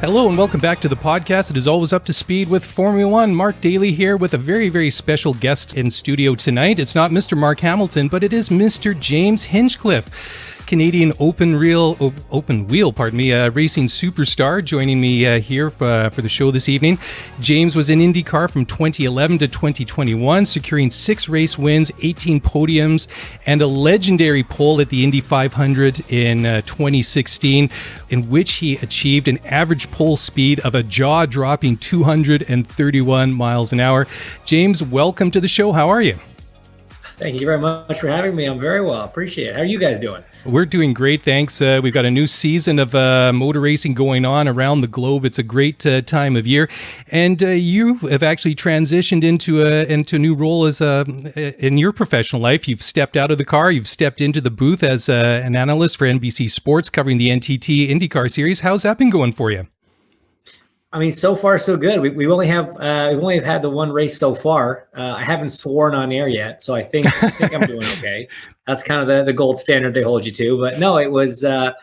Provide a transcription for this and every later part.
Hello and welcome back to the podcast. It is always up to speed with Formula One. Mark Daly here with a very, very special guest in studio tonight. It's not Mr. Mark Hamilton, but it is Mr. James Hinchcliffe, Canadian open wheel racing superstar, joining me here for the show this evening. James was in IndyCar from 2011 to 2021, securing 6 race wins, 18 podiums, and a legendary pole at the Indy 500 in 2016, in which he achieved an average pole speed of a jaw-dropping 231 miles an hour. James, welcome to the show. How are you? Thank you very much for having me. I'm very well. Appreciate it. How are you guys doing? We're doing great, thanks. We've got a new season of motor racing going on around the globe. It's a great time of year. And you have actually transitioned into a new role as in your professional life. You've stepped out of the car. You've stepped into the booth as an analyst for NBC Sports, covering the NTT Indycar series. How's that been going for you? I mean, so far so good. We only have had the one race so far. I haven't sworn on air yet, so I think I'm doing okay. That's kind of the gold standard they hold you to. But no, it was an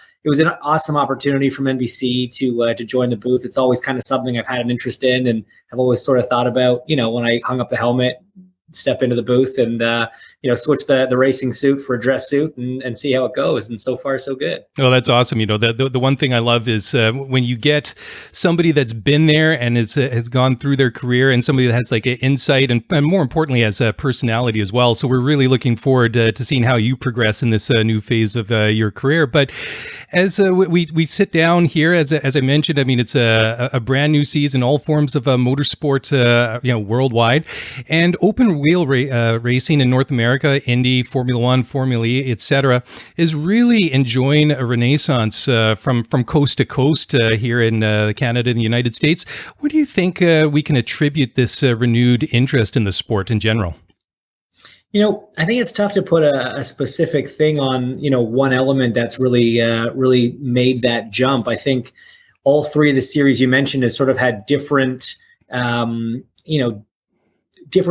awesome opportunity from NBC to join the booth. It's always kind of something I've had an interest in, and I've always sort of thought about, when I hung up the helmet, step into the booth and switch the racing suit for a dress suit and see how it goes. And so far so good. Oh, that's awesome. The one thing I love is when you get somebody that's been there and has gone through their career, and somebody that has like an insight and more importantly has a personality as well. So we're really looking forward to seeing how you progress in this new phase of your career. But as we sit down here, as I mentioned, I mean, it's a brand new season, all forms of motorsport, worldwide, and open wheel racing in North America, Indy, Formula One, Formula E, etc., is really enjoying a renaissance from coast to coast here in Canada and the United States. What do you think we can attribute this renewed interest in the sport in general? I think it's tough to put a specific thing on, one element that's really made that jump. I think all three of the series you mentioned has sort of had different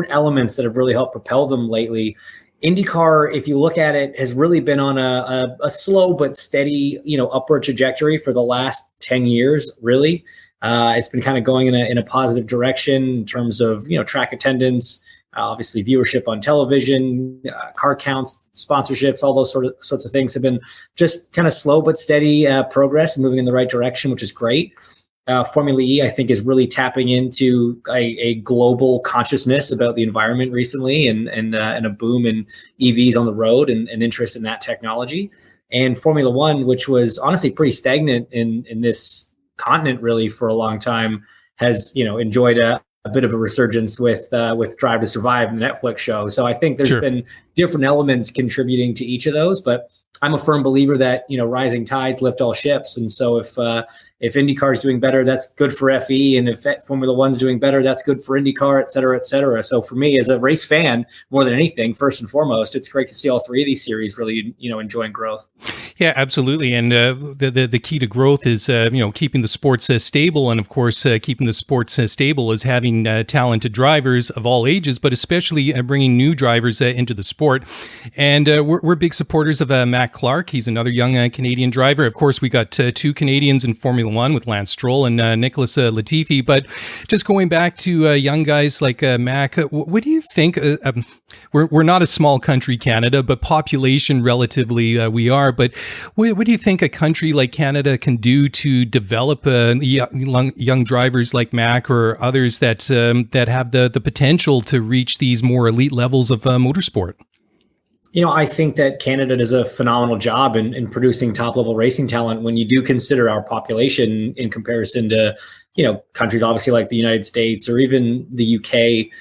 elements that have really helped propel them lately. IndyCar, if you look at it, has really been on a slow but steady, upward trajectory for the last 10 years, really. It's been kind of going in a positive direction in terms of, track attendance, obviously viewership on television, car counts, sponsorships, all those sorts of things have been just kind of slow but steady progress and moving in the right direction, which is great. Formula E, I think, is really tapping into a global consciousness about the environment recently, and a boom in EVs on the road and interest in that technology. And Formula One, which was honestly pretty stagnant in this continent really for a long time, has enjoyed a bit of a resurgence with Drive to Survive, the Netflix show. So I think there's been different elements contributing to each of those, but I'm a firm believer that rising tides lift all ships, and so if IndyCar is doing better, that's good for FE, and if Formula One's doing better, that's good for IndyCar, et cetera, et cetera. So for me, as a race fan, more than anything, first and foremost, it's great to see all three of these series really enjoying growth. Yeah, absolutely. And the key to growth is keeping the sports stable, and of course keeping the sports stable is having talented drivers of all ages, but especially bringing new drivers into the sport. And we're big supporters of Matt Clark. He's another young Canadian driver. Of course, we got 2 Canadians in Formula One with Lance Stroll and Nicholas Latifi. But just going back to young guys like Mac, what do you think? We're not a small country, Canada, but population relatively we are. But what do you think a country like Canada can do to develop young drivers like Mac or others that have the potential to reach these more elite levels of motorsport? I think that Canada does a phenomenal job in producing top-level racing talent when you do consider our population in comparison to, countries obviously like the United States or even the UK.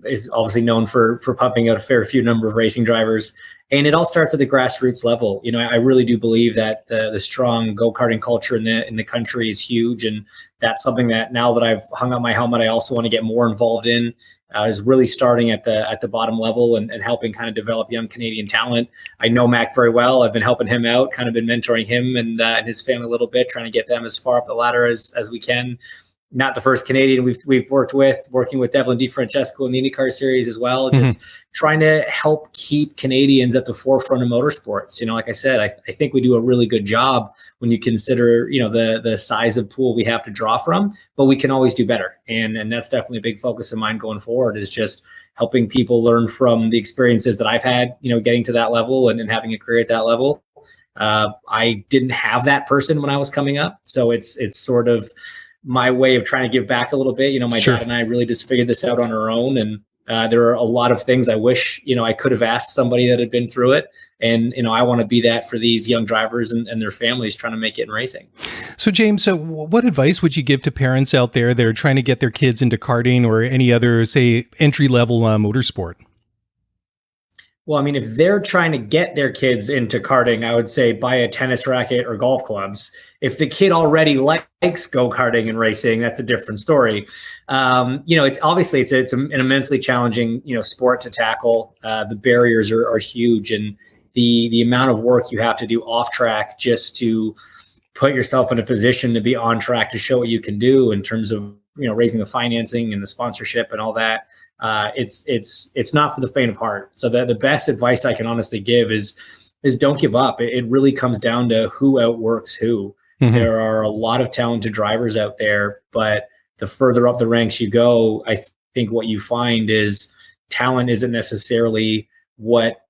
Is obviously known for pumping out a fair few number of racing drivers. And it all starts at the grassroots level. I really do believe that the strong go-karting culture in the country is huge. And that's something that now that I've hung up my helmet, I also want to get more involved in. Is really starting at the bottom level and helping kind of develop young Canadian talent. I know Mac very well. I've been helping him out, kind of been mentoring him and his family a little bit, trying to get them as far up the ladder as we can. not the first Canadian we've working with Devlin DeFrancesco in the IndyCar series as well, just trying to help keep Canadians at the forefront of motorsports. Like I said, I think we do a really good job when you consider, the size of pool we have to draw from, but we can always do better. And that's definitely a big focus of mine going forward, is just helping people learn from the experiences that I've had, getting to that level and having a career at that level. I didn't have that person when I was coming up. So it's sort of my way of trying to give back a little bit. My dad and I really just figured this out on our own. And there are a lot of things I wish, I could have asked somebody that had been through it. And, I want to be that for these young drivers and their families trying to make it in racing. So, James, what advice would you give to parents out there that are trying to get their kids into karting or any other, say, entry-level motorsport? Well, if they're trying to get their kids into karting, I would say buy a tennis racket or golf clubs. If the kid already likes go-karting and racing, that's a different story. It's obviously it's an immensely challenging, sport to tackle. The barriers are huge, and the amount of work you have to do off track just to put yourself in a position to be on track to show what you can do in terms of, raising the financing and the sponsorship and all that. It's not for the faint of heart. So the best advice I can honestly give is don't give up. It really comes down to who outworks who. There are a lot of talented drivers out there, but the further up the ranks you go, I think what you find is talent isn't necessarily what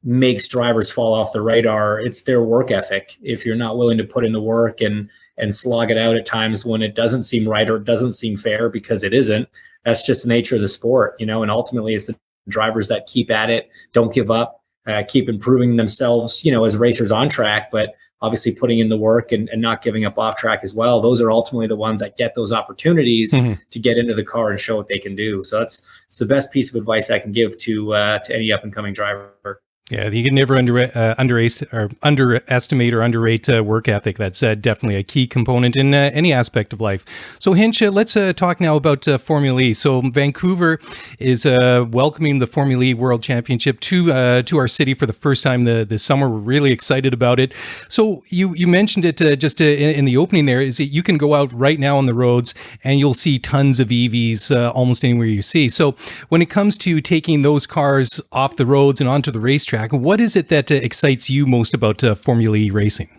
makes drivers fall off the radar. It's their work ethic. If you're not willing to put in the work and slog it out at times when it doesn't seem right or it doesn't seem fair, because it isn't, that's just the nature of the sport, and ultimately it's the drivers that keep at it, don't give up, keep improving themselves, as racers on track, but obviously putting in the work and not giving up off track as well. Those are ultimately the ones that get those opportunities to get into the car and show what they can do. So it's the best piece of advice I can give to any up and coming driver. Yeah, you can never underestimate or underrate work ethic. That's definitely a key component in any aspect of life. So, Hinch, let's talk now about Formula E. So, Vancouver is welcoming the Formula E World Championship to our city for the first time this summer. We're really excited about it. So, you mentioned it just in the opening there, is that you can go out right now on the roads and you'll see tons of EVs almost anywhere you see. So, when it comes to taking those cars off the roads and onto the racetrack, what is it that excites you most about Formula E racing?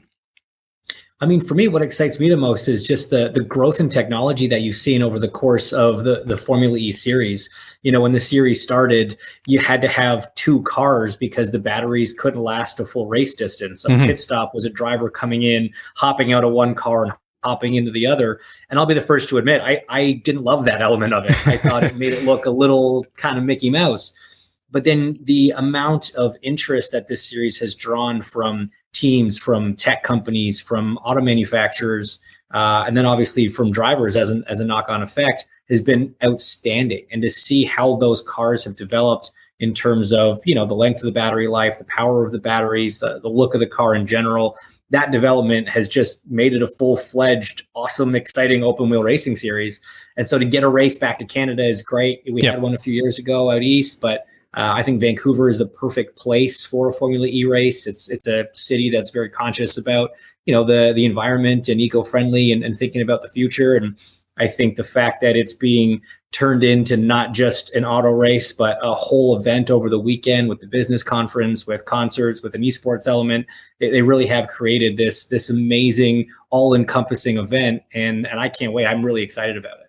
For me, what excites me the most is just the growth in technology that you've seen over the course of the Formula E series. When the series started, you had to have two cars because the batteries couldn't last a full race distance. A pit stop was a driver coming in, hopping out of one car and hopping into the other. And I'll be the first to admit, I didn't love that element of it. I thought it made it look a little kind of Mickey Mouse. But then the amount of interest that this series has drawn from teams, from tech companies, from auto manufacturers, and then obviously from drivers as a knock-on effect has been outstanding. And to see how those cars have developed in terms of, the length of the battery life, the power of the batteries, the look of the car in general, that development has just made it a full-fledged, awesome, exciting open-wheel racing series. And so to get a race back to Canada is great. We had one a few years ago out east, but I think Vancouver is the perfect place for a Formula E race. It's a city that's very conscious about, the environment and eco-friendly and thinking about the future. And I think the fact that it's being turned into not just an auto race, but a whole event over the weekend with the business conference, with concerts, with an esports element, they really have created this amazing, all-encompassing event. And I can't wait. I'm really excited about it.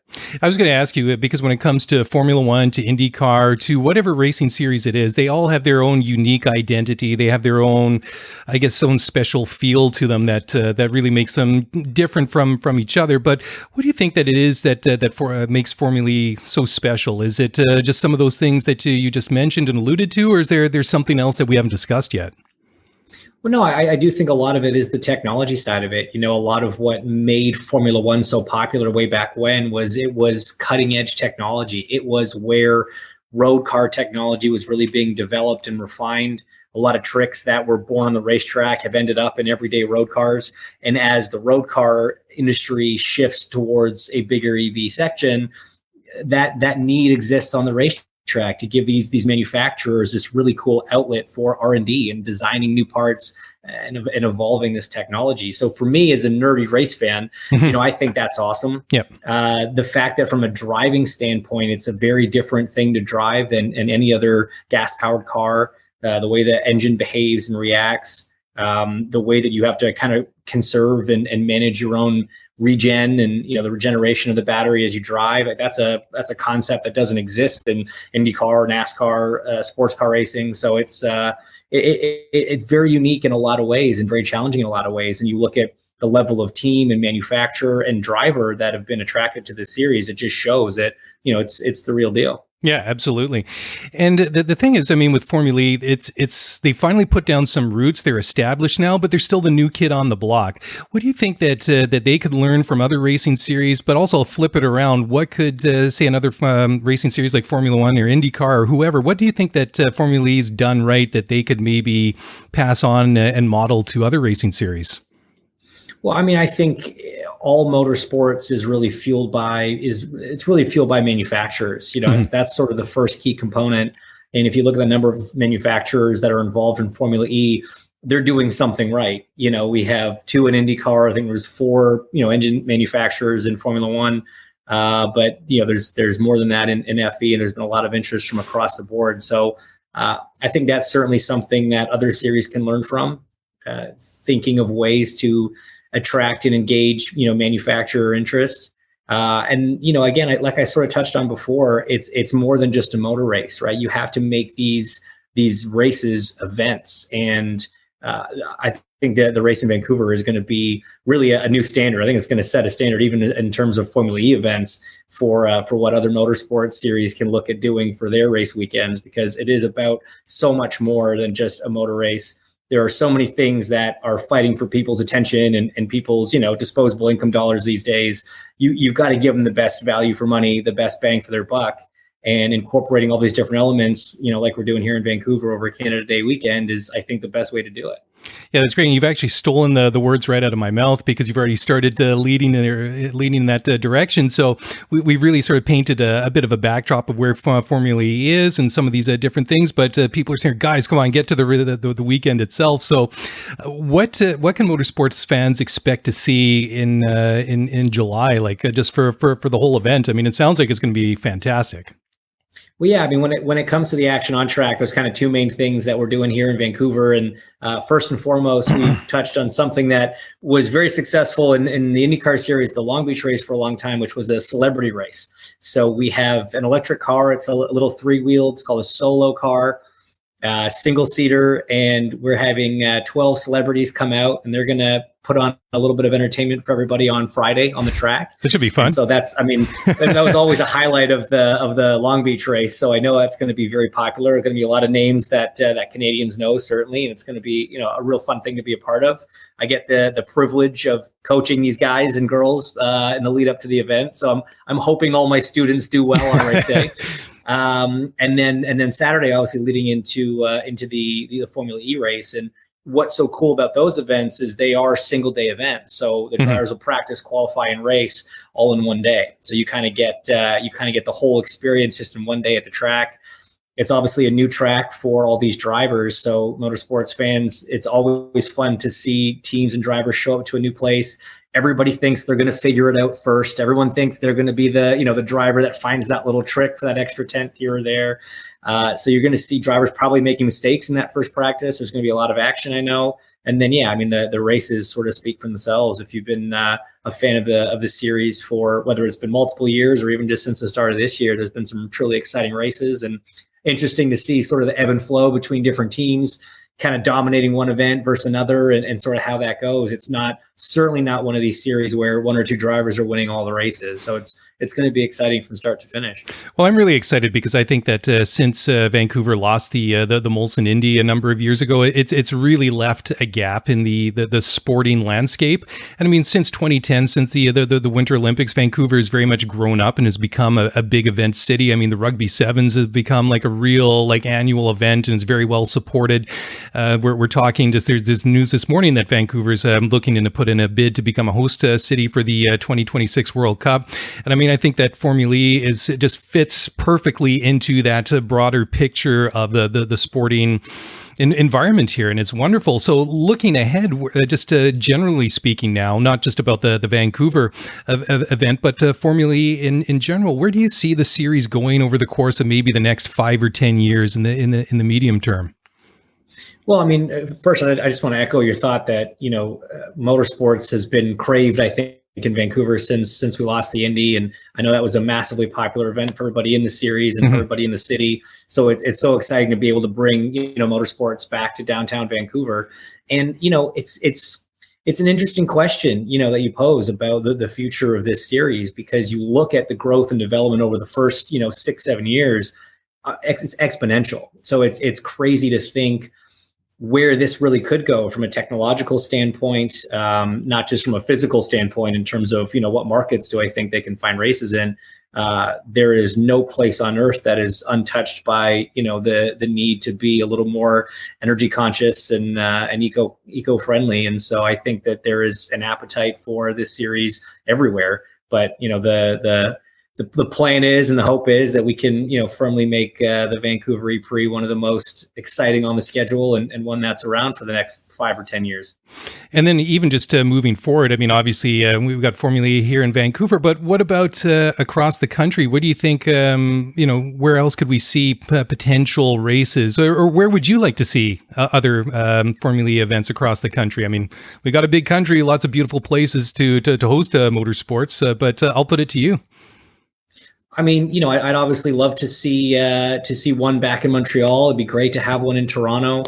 I was going to ask you, because when it comes to Formula One, to IndyCar, to whatever racing series it is, they all have their own unique identity. They have their own, own special feel to them that really makes them different from each other. But what do you think that it is that makes Formula E so special? Is it just some of those things that you just mentioned and alluded to, or is there's something else that we haven't discussed yet? Well, no, I do think a lot of it is the technology side of it. A lot of what made Formula One so popular way back when was it was cutting edge technology. It was where road car technology was really being developed and refined. A lot of tricks that were born on the racetrack have ended up in everyday road cars. And as the road car industry shifts towards a bigger EV section, that need exists on the racetrack. racetrack to give these manufacturers this really cool outlet for R&D and designing new parts and evolving this technology. So for me, as a nerdy race fan, I think that's awesome. Yep. The fact that from a driving standpoint, it's a very different thing to drive than any other gas-powered car. The way the engine behaves and reacts, the way that you have to kind of conserve and manage your own regen and the regeneration of the battery as you drive. That's a concept that doesn't exist in IndyCar, NASCAR, sports car racing. So it's very unique in a lot of ways and very challenging in a lot of ways. And you look at the level of team and manufacturer and driver that have been attracted to this series, it just shows that it's the real deal. Yeah, absolutely. And the thing is, I mean, with Formula E, it's they finally put down some roots. They're established now, but they're still the new kid on the block. What do you think that they could learn from other racing series, but also flip it around? What could, say, another racing series like Formula One or IndyCar or whoever, what do you think that Formula E's done right that they could maybe pass on and model to other racing series? Well, I mean, I think all motorsports is really fueled by manufacturers. That's sort of the first key component. And if you look at the number of manufacturers that are involved in Formula E, they're doing something right. We have 2 in IndyCar. I think there's 4, engine manufacturers in Formula One. But there's more than that in FE, and there's been a lot of interest from across the board. So I think that's certainly something that other series can learn from. Thinking of ways to attract and engage, manufacturer interest. And again, like I sort of touched on before, it's more than just a motor race, right? You have to make these races events. And I think that the race in Vancouver is going to be really a new standard. I think it's going to set a standard even in terms of Formula E events for what other motorsports series can look at doing for their race weekends, because it is about so much more than just a motor race. There are so many things that are fighting for people's attention and people's, disposable income dollars these days. You've got to give them the best value for money, the best bang for their buck, and incorporating all these different elements, like we're doing here in Vancouver over Canada Day weekend is, I think, the best way to do it. Yeah, that's great. And you've actually stolen the words right out of my mouth, because you've already started leading in that direction. So we've really sort of painted a bit of a backdrop of where Formula E is and some of these different things. But people are saying, guys, come on, get to the weekend itself. So what can motorsports fans expect to see in July, like just for the whole event? I mean, it sounds like it's going to be fantastic. Well, yeah, I mean, when it comes to the action on track, there's kind of 2 main things that we're doing here in Vancouver. And first and foremost, we've touched on something that was very successful in the IndyCar series, the Long Beach race for a long time, which was a celebrity race. So we have an electric car. It's a little 3-wheeled. It's called a solo car, single seater. And we're having 12 celebrities come out, and they're going to put on a little bit of entertainment for everybody on Friday on the track. This should be fun. And so that was always a highlight of the Long Beach race. So I know that's going to be very popular. There's going to be a lot of names that Canadians know, certainly, and it's going to be a real fun thing to be a part of. I get the privilege of coaching these guys and girls in the lead up to the event. So I'm hoping all my students do well on race day. And then Saturday, obviously leading into the Formula E race. And what's so cool about those events is they are single day events. So the drivers will practice, qualify, and race all in one day. So you kind of get the whole experience just in one day at the track. It's obviously a new track for all these drivers. So motorsports fans, it's always fun to see teams and drivers show up to a new place. Everybody thinks they're going to figure it out first. Everyone thinks they're going to be the driver that finds that little trick for that extra tenth here or there. So you're going to see drivers probably making mistakes in that first practice. There's going to be a lot of action, I know. And then, yeah, I mean, the races sort of speak for themselves. If you've been a fan of the series for whether it's been multiple years or even just since the start of this year, there's been some truly exciting races, and interesting to see sort of the ebb and flow between different teams kind of dominating one event versus another, and sort of how that goes. It's certainly not one of these series where 1 or 2 drivers are winning all the races. So it's going to be exciting from start to finish. Well, I'm really excited because I think that since Vancouver lost the Molson Indy a number of years ago, it's really left a gap in the sporting landscape. And I mean, since 2010, since the Winter Olympics, Vancouver has very much grown up and has become a big event city. I mean, the Rugby Sevens has become like a real annual event, and it's very well supported. We're talking there's news this morning that Vancouver's looking to put in a bid to become a host city for the 2026 World Cup. And I mean, mean, I think that Formula E it just fits perfectly into that broader picture of the sporting environment here, and it's wonderful. So looking ahead, just generally speaking now, not just about the Vancouver event, but Formula E in general, where do you see the series going over the course of maybe the next 5 or 10 years in the medium term? Well, I mean, first, I just want to echo your thought that, motorsports has been craved, I think, in Vancouver since we lost the Indy. And I know that was a massively popular event for everybody in the series and for everybody in the city. So it's so exciting to be able to bring, motorsports back to downtown Vancouver. And, it's an interesting question, that you pose about the future of this series, because you look at the growth and development over the first, 6-7 years, it's exponential. So it's crazy to think where this really could go from a technological standpoint, not just from a physical standpoint in terms of, what markets do I think they can find races in. There is no place on earth that is untouched by, the need to be a little more energy conscious and eco-friendly. And so I think that there is an appetite for this series everywhere. But, the plan is, and the hope is, that we can, firmly make the Vancouver E-Prix one of the most exciting on the schedule, and one that's around for the next 5 or 10 years. And then even just moving forward, I mean, obviously we've got Formula E here in Vancouver, but what about across the country? What do you think, where else could we see potential races, or where would you like to see other Formula E events across the country? I mean, we got a big country, lots of beautiful places to host motorsports, but I'll put it to you. I mean, I'd obviously love to see one back in Montreal. It'd be great to have one in Toronto.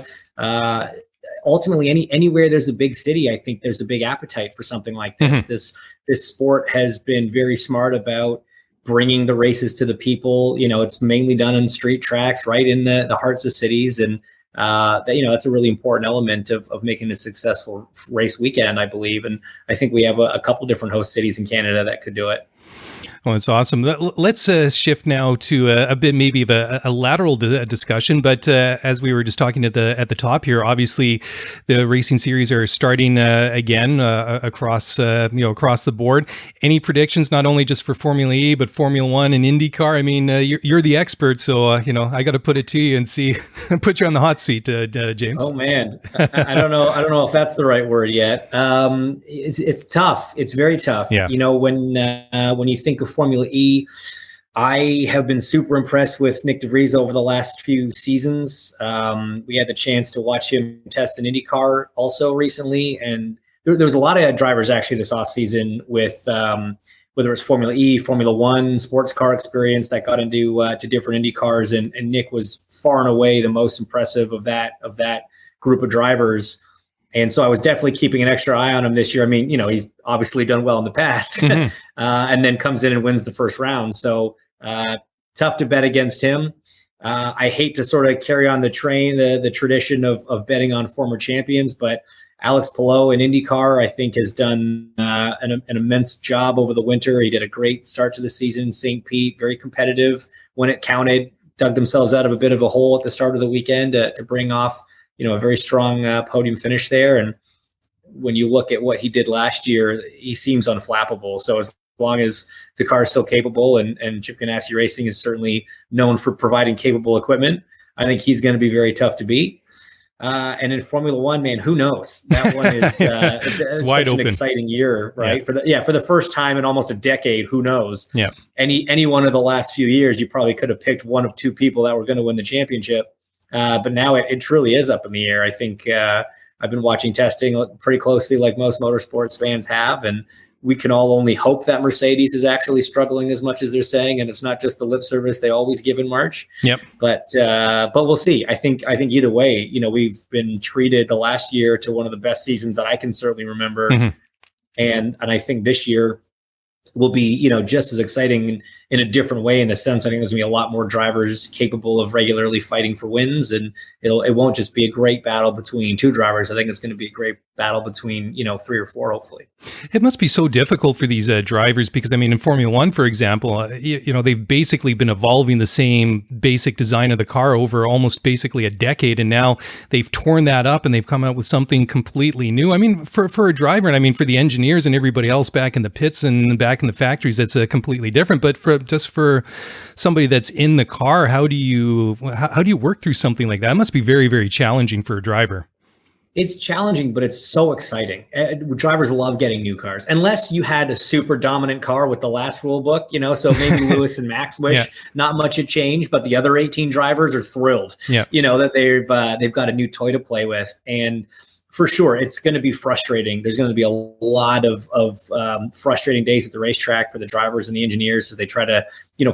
Ultimately, anywhere there's a big city, I think there's a big appetite for something like this. This sport has been very smart about bringing the races to the people. It's mainly done on street tracks, right in the hearts of cities, and that's a really important element of making a successful race weekend, I believe. And I think we have a couple different host cities in Canada that could do it. Well, it's awesome. Let's shift now to a bit maybe of a lateral discussion. But as we were just talking at the top here, obviously the racing series are starting again across across the board. Any predictions, not only just for Formula E but Formula One and IndyCar? I mean, you're the expert, so I got to put it to you and see, put you on the hot seat, James. Oh man, I don't know. I don't know if that's the right word yet. It's tough. It's very tough. Yeah. When you think of Formula E, I have been super impressed with Nick DeVries over the last few seasons. We had the chance to watch him test an IndyCar also recently, and there was a lot of drivers actually this offseason with whether it's Formula E, Formula One, sports car experience that got into to different IndyCars, and Nick was far and away the most impressive of that group of drivers. And so I was definitely keeping an extra eye on him this year. I mean, he's obviously done well in the past, and then comes in and wins the first round. So tough to bet against him. I hate to sort of carry on the tradition of betting on former champions, but Alex Palou in IndyCar, I think, has done an immense job over the winter. He did a great start to the season in St. Pete, very competitive when it counted, dug themselves out of a bit of a hole at the start of the weekend to bring off a very strong podium finish there. And when you look at what he did last year, he seems unflappable. So as long as the car is still capable, and Chip Ganassi Racing is certainly known for providing capable equipment, I think he's going to be very tough to beat. And in Formula One, man, who knows? That one is it's wide such open. An exciting year, right? Yeah. For the first time in almost a decade, who knows? Yeah. Any one of the last few years, you probably could have picked one of two people that were going to win the championship. But now it truly is up in the air. I think I've been watching testing pretty closely, like most motorsports fans have, and we can all only hope that Mercedes is actually struggling as much as they're saying, and it's not just the lip service they always give in March. Yep. But we'll see. I think either way, we've been treated the last year to one of the best seasons that I can certainly remember, and I think this year will be just as exciting. in a different way, in the sense I think there's going to be a lot more drivers capable of regularly fighting for wins, and it won't just be a great battle between two drivers. I think it's going to be a great battle between, three or four, hopefully. It must be so difficult for these drivers because, I mean, in Formula One, for example, they've basically been evolving the same basic design of the car over almost basically a decade, and now they've torn that up and they've come out with something completely new. I mean, for a driver, and I mean for the engineers and everybody else back in the pits and back in the factories, it's completely different. But for somebody that's in the car, how do you work through something like that? It must be very, very challenging for a driver. It's challenging, but it's so exciting. Drivers love getting new cars, unless you had a super dominant car with the last rule book, so maybe Lewis and Max wish not much had changed, but the other 18 drivers are thrilled, that they've got a new toy to play with. And for sure, it's going to be frustrating. There's going to be a lot of frustrating days at the racetrack for the drivers and the engineers as they try to,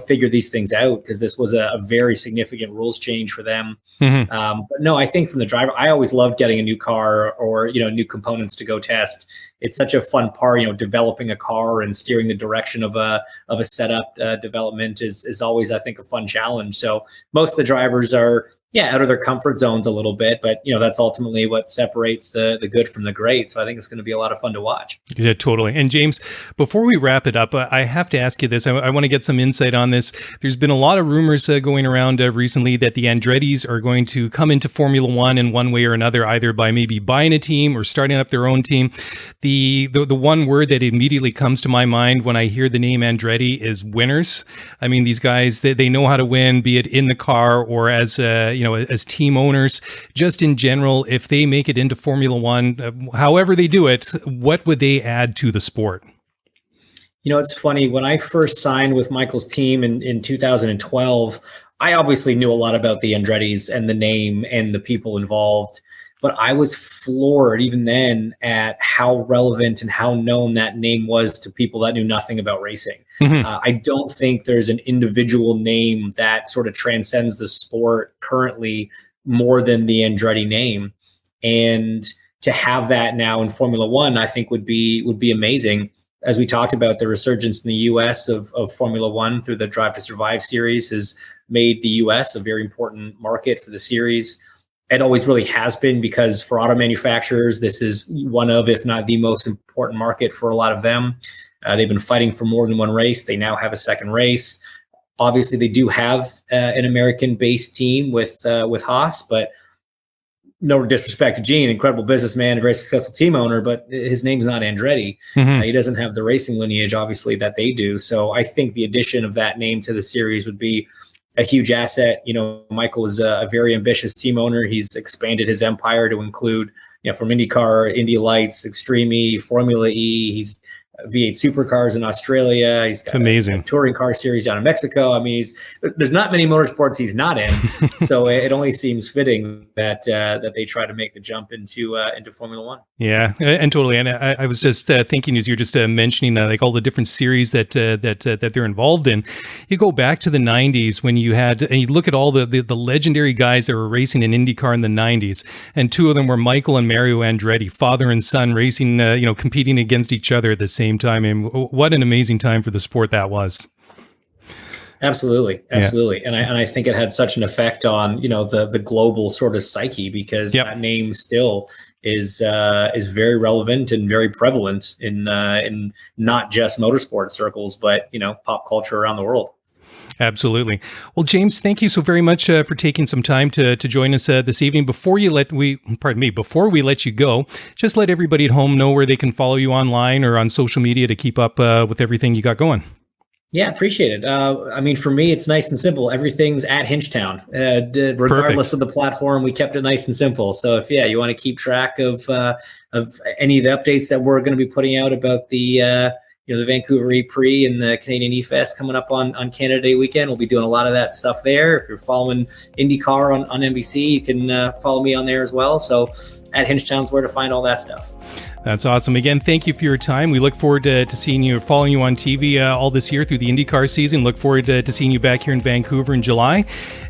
figure these things out, because this was a very significant rules change for them. Mm-hmm. But no, I think from the driver, I always loved getting a new car or, new components to go test. It's such a fun part, developing a car and steering the direction of a setup development is always, I think, a fun challenge. So most of the drivers are, out of their comfort zones a little bit, but that's ultimately what separates the good from the great. So I think it's going to be a lot of fun to watch. Yeah, totally. And James, before we wrap it up, I have to ask you this. I want to get some insight on this. There's been a lot of rumors going around recently that the Andrettis are going to come into Formula One in one way or another, either by maybe buying a team or starting up their own team. The one word that immediately comes to my mind when I hear the name Andretti is winners. I mean, these guys, they know how to win, be it in the car or as as team owners. Just in general, if they make it into Formula One, however they do it, what would they add to the sport? It's funny. When I first signed with Michael's team in 2012, I obviously knew a lot about the Andrettis and the name and the people involved, but I was floored even then at how relevant and how known that name was to people that knew nothing about racing. Mm-hmm. I don't think there's an individual name that sort of transcends the sport currently more than the Andretti name. And to have that now in Formula One, I think would be amazing. As we talked about, the resurgence in the U.S. of Formula One through the Drive to Survive series has made the U.S. a very important market for the series. It always really has been, because for auto manufacturers, this is one of, if not the most important market for a lot of them. They've been fighting for more than one race. They now have a second race. Obviously, they do have an American-based team with Haas, but no disrespect to Gene, incredible businessman, a very successful team owner, but his name's not Andretti. Mm-hmm. He doesn't have the racing lineage, obviously, that they do. So I think the addition of that name to the series would be a huge asset. Michael is a very ambitious team owner. He's expanded his empire to include, from IndyCar, Indy Lights, Extreme E, Formula E. He's V8 supercars in Australia. He's got a touring car series down in Mexico. I mean, there's not many motorsports he's not in. So it only seems fitting that they try to make the jump into Formula One. Yeah, and totally. And I was just thinking, as you're just mentioning, like all the different series that they're involved in. You go back to the 90s when you had, and you look at all the legendary guys that were racing in IndyCar in the 90s, and two of them were Michael and Mario Andretti, father and son, racing, competing against each other at the same time. And what an amazing time for the sport that was. Absolutely. Yeah. And I think it had such an effect on, the global sort of psyche, because that name still is very relevant and very prevalent in not just motorsport circles, but, pop culture around the world. Absolutely. Well, James, thank you so very much for taking some time to join us this evening. Before we let you go, just let everybody at home know where they can follow you online or on social media to keep up with everything you got going. Yeah, appreciate it. For me, it's nice and simple. Everything's at Hinchtown, regardless of the platform. We kept it nice and simple. So if you want to keep track of any of the updates that we're going to be putting out about the Vancouver E-Prix and the Canadian E-Fest coming up on Canada Day weekend, we'll be doing a lot of that stuff there. If you're following IndyCar on NBC, you can follow me on there as well. So at Hinchtown's where to find all that stuff. That's awesome. Again, thank you for your time. We look forward to seeing you, following you on TV all this year through the IndyCar season. Look forward to seeing you back here in Vancouver in July.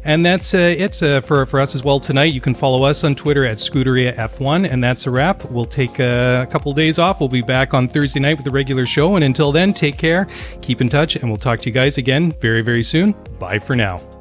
And that's it for us as well tonight. You can follow us on Twitter at ScuderiaF1, and that's a wrap. We'll take a couple of days off. We'll be back on Thursday night with the regular show. And until then, take care, keep in touch, and we'll talk to you guys again very, very soon. Bye for now.